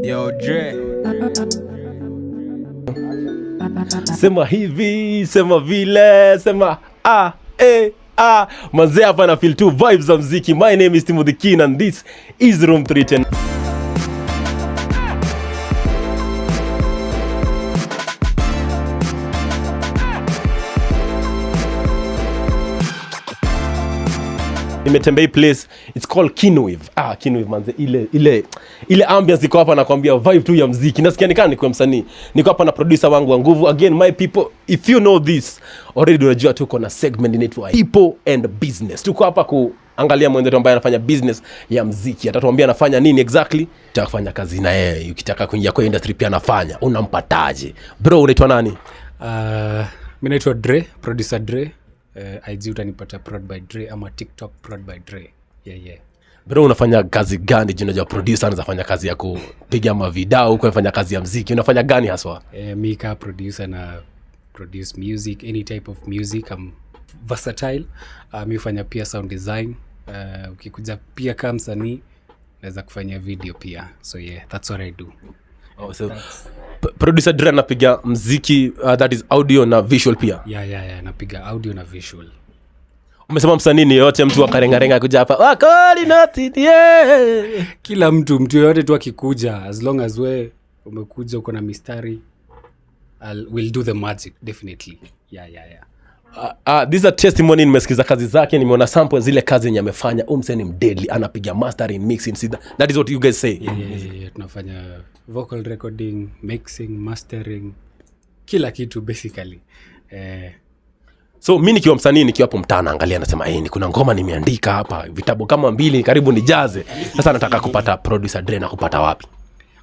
Yo, Dre. Sema hivi, sema vile, sema manze hapa na feel two vibes za mziki. My name is Timothy Keen and this is Room 310. Nimetembea place, it's called Kinwave. Kinwave manze, ile ambience iko hapa, nakwambia vibe tu ya muziki. Nasikia nikani kwa msanii. Niko hapa na producer wangu wa nguvu. Again my people, if you know this already, unajua tuko na segment inaitwa People and Business. Tuko hapa kuangalia mwenzetu ambaye anafanya business ya muziki. Atatuambia anafanya nini exactly. Utakufanya kazi na yeye, ukitaka kuingia kwa industry pia anafanya. Unampataje? Bro, unaitwa nani? Mimi naitwa Dre, producer Dre. IG utanipata Prod by Dre ama TikTok Prod by Dre. Yeah. Bro, unafanya kazi gani? Unajua producer anafanya kazi ya kupiga mavideo, huko unafanya kazi ya muziki. Unafanya gani haswa? Mimi kama producer na produce music, any type of music. I'm versatile. Mimi hufanya pia sound design. Ukikuja pia kama msanii naweza kufanya video pia. So yeah, that's what I do. So producer Dre anapiga muziki, that is audio na visual pia. Yeah, napiga audio na visual. Umesema msanii ni yote, mtu akarenga kuja hapa wakoli not yeah. Kila mtu yote tu akikuja, as long as we umekuja uko na mistari, we'll do the magic definitely. Yeah. This is a testimony. Nimesikiza kazi zake, nimeona sample zile kazi yenye amefanya. Msanii mdeadly, anapiga mastering, mixing. That is what you guys say. Yeah. Tunafanya vocal recording, mixing, mastering, kila kitu basically. So mimi nikiwa msanii, nikiwa hapo mtaa naangalia, nasema ni kuna ngoma nimeandika hapa, vitabu kama 2 karibu nijaze. Sasa nataka kupata producer Dre, na kupata wapi?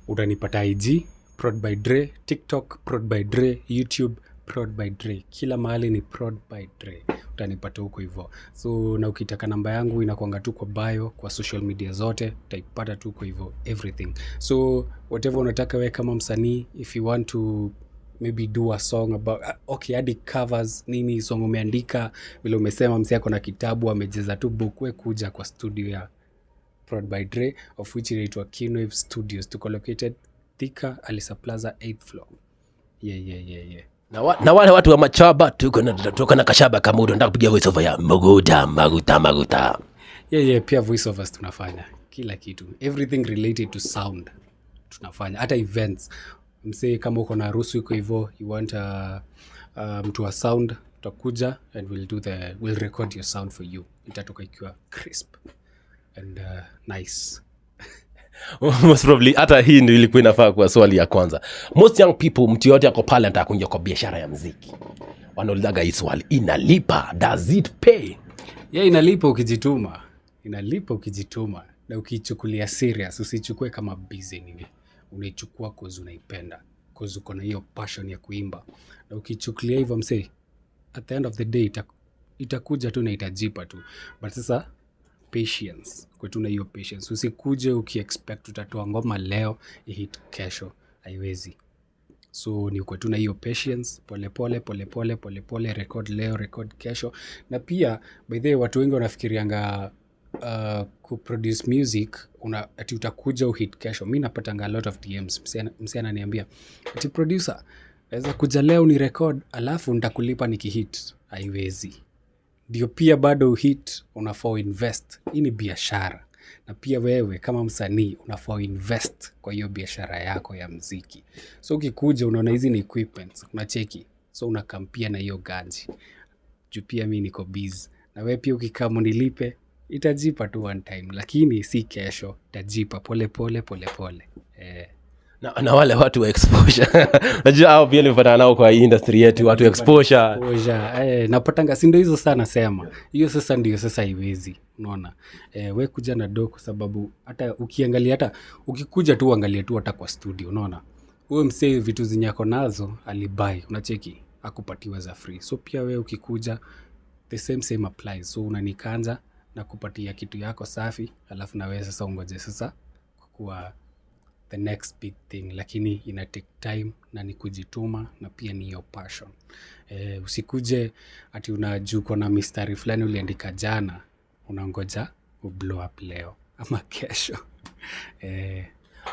Utanipata IG Prod by Dre, TikTok Prod by Dre, YouTube Prod by Dre. Kila mahali ni Prod by Dre. Utanipata huko hivyo. So na ukitaka namba yangu inakuanga tu kwa bio, kwa social media zote, utaipata tu huko hivyo, everything. So whatever unataka wewe kama msanii, if you want to maybe do a song about hadi covers nini song umeandika, vile umesema msee ako na kitabu amejeza tu book, we kuja kwa studio ya Prod by Dre, of which inaitwa Kinwave Studios. Tuko located Thika, Alisa Plaza 8th floor. Yeah. Na wale watu wa machaba tuko na kashaba kama udo, nataka kupiga voice over ya maguta. Yeah, pia voice overs tunafanya. Kila kitu. Everything related to sound tunafanya. Hata events. Msee kama uko na harusi iko hivyo, you want mtu wa sound, utakuja and we'll record your sound for you. Itatoka ikiwa crisp and nice. Most probably hata hii ndio ilikuwa inafaa kwa swali ya kwanza. Most young people, mtu yote yako pale anataka kuingia kwa biashara ya muziki, wanaulizaga hii swali, inalipa? Does it pay? Yeah, inalipa ukijituma na ukichukulia serious. Usichukue kama busy nini, unaichukua cause unaipenda, cause uko na hiyo passion ya kuimba. Na ukichukulia hivyo msee, at the end of the day itakuja tu na itajipa tu. But sasa patience, kwa tuna hiyo patience. Usikuje ukiexpect utatoa ngoma leo hit kesho, haiwezi. So ni kwa tuna hiyo patience, pole, record leo, record kesho. Na pia by the way, watu wengi wanafikirianga kuproduce music ati utakuja uhit kesho. Mimi napatanga a lot of DMs, msee ananiambia ati producer, naweza kuja leo ni record alafu nitakulipa nikihit. Haiwezi. Ndio pia bado hit, unafaa invest. Hii ni biashara. Na pia wewe kama msanii unafaa invest kwa hiyo biashara yako ya muziki. So ukikuja unaona hizi ni equipments, unacheki. So unakampia na hiyo ganji. Juu pia mimi niko busy. Na wewe pia ukikaa nilipe, itajipa tu one time, lakini si kesho, itajipa pole. Na wale watu wa exposure najua hao pia nilipata nao kwa industry yetu, watu exposure. Napatanga si ndio hizo sana sema. Hiyo sasa ndio sasa haiwezi. Unaona? We kuja na kwa sababu hata ukiangalia, hata ukikuja tu uangalie tu hata kwa studio, unaona? Wewe msee vitu zinyako nazo alibai, unacheki, akupatiwa za free. So pia wewe ukikuja the same applies. So unanikanja na kupatia kitu yako safi, alafu na wewe sasa ungoje sasa kwa the next big thing, lakini ina take time na ni kujituma na pia ni your passion. Usikuje ati unajuko na mistari fulani uliandika jana, unangoja blow up leo ama kesho.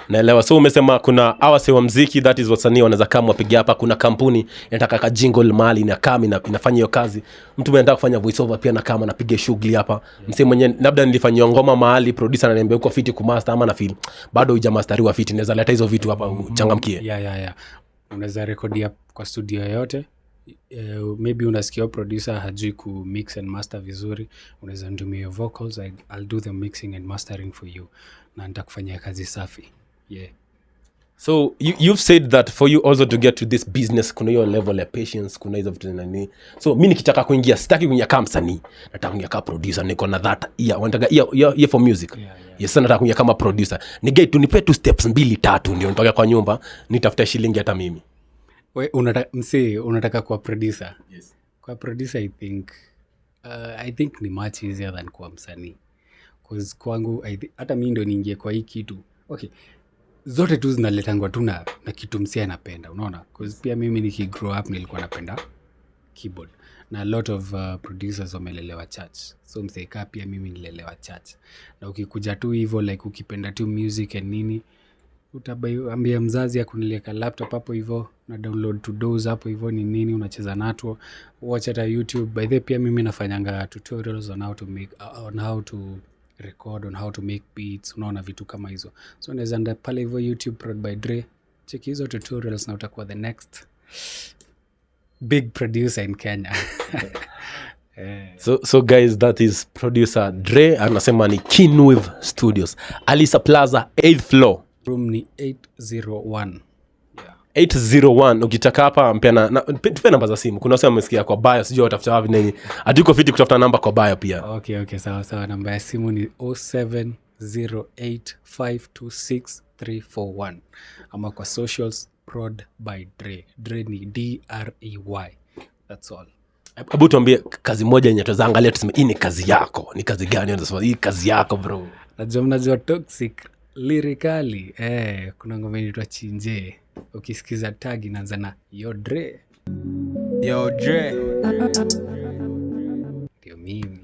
Naelewa. So umesema kuna awase wa mziki, that is wasanii wanaweza kama wapiga hapa, kuna kampuni inataka ka jingle mahali na kama inafanya hiyo kazi. Mtu mwenye anataka kufanya voice over pia na kama anapiga shughuli hapa. Msee mwenye labda nilifanyia ngoma mahali, producer ananiambia uko fiti ku master ama na feel bado hujamasteriwa fiti, naweza leta hizo vitu hapa uchangamkie. Yeah. Unaweza recordia kwa studio yoyote. Maybe unasikia producer hajui ku mix and master vizuri, unaweza nitumia your vocals, I'll do the mixing and mastering for you na nitakufanyia kazi safi. Yeah. So you've said that for you also to get to this business kuna hiyo level ya patience, kuna hizo vitu nini. So mimi nikitaka kuingia, sitaki kuingia kama msanii, nataka kuingia kama producer. Niko na that wanataka for music. Yeah. Yes, nataka kuingia kama producer. Nige tu nipe 2 steps 2 3 ndio nitoke kwa nyumba nitafuta shilingi hata mimi. We unataka kwa producer? Yes. Kwa producer I think ni much easier than kwa msanii. Cause kwangu hata mimi ndio niingie kwa hii kitu. Okay. Zote tu zinaletangwa tu na kitu msee anapenda, unaona? Cause pia mimi nikigrow up nilikuwa napenda keyboard. Na a lot of producers wamelelewa church. So mseka pia mimi nilelewa church. Na ukikuja tu hivyo like ukipenda tu music and nini, utaambia mzazi akuniweka laptop hapo hivyo na download to doze hapo hivyo ni nini unacheza nato, watch hata YouTube. By the pia mimi nafanyanga tutorials on how to record, on how to make beats, unaona vitu kama hizo. So unaweza enda pale hivyo YouTube Prod by Dre, check hizo tutorials na utakuwa the next big producer in Kenya. So guys, that is producer Dre, anasema ni Kinwave Studios, Alisa Plaza 8th floor. Room ni 801. 801. Ukitaka hapa mpena tupe namba za simu. Kuna watu wamesikia kwa bio, sijui watafuta wapi nini. Hatuko fiti kutafuta namba kwa bio pia. Okay, sawa. Namba ya simu ni 0708526341. Ama kwa socials Prod by Dre. Dre ni DREY. That's all. Hebu tuambie kazi moja yenye tuzaangalia tuseme hii ni kazi yako. Ni kazi gani unasema hii kazi yako bro? Najua Toxic lyrically. Kuna ngoma inaitwa Chinje. Ukisikiza tag inaanza na Yo Dre. Ndio mimi.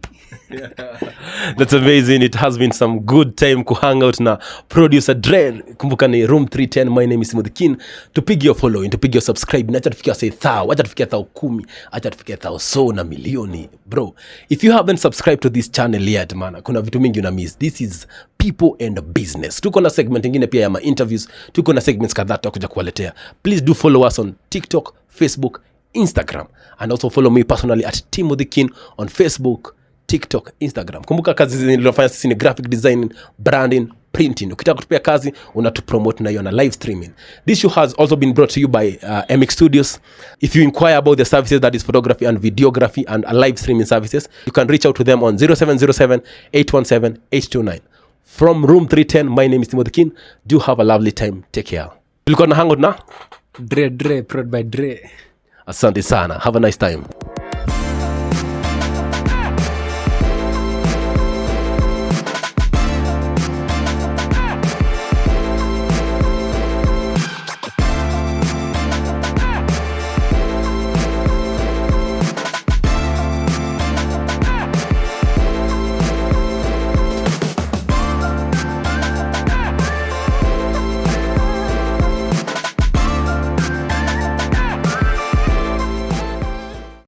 That's amazing. It has been some good time ku hang out na producer Dre. Kumbuka ni Room 310. My name is Timothy Kin. Tupige your following, tupige your subscribe. Acha tufikia say 1000, acha tufikia 10,000, acha tufikia 1,000 na milioni. Bro, if you haven't subscribed to this channel yet, man, kuna vitu mingi una miss. This is people and business. Tuko na segment nyingine pia ya ma interviews. Tuko na segments kadhaa tutakuja kuwaletea. Please do follow us on TikTok, Facebook, Instagram, and also follow me personally at Timothy Kin on Facebook, TikTok, Instagram. Kumbuka kazi nilizofanya sisi ni graphic design, branding, printing. Ukitaka kutupia kazi unatupromote na hiyo na live streaming. This show has also been brought to you by MX Studios. If you inquire about the services, that is photography and videography and live streaming services, you can reach out to them on 0707-817-829. From Room 310, my name is Timothy Kin. Do have a lovely time. Take care. Tulikuwa na hangout na Dre Prod by Dre. Asante sana. Have a nice time.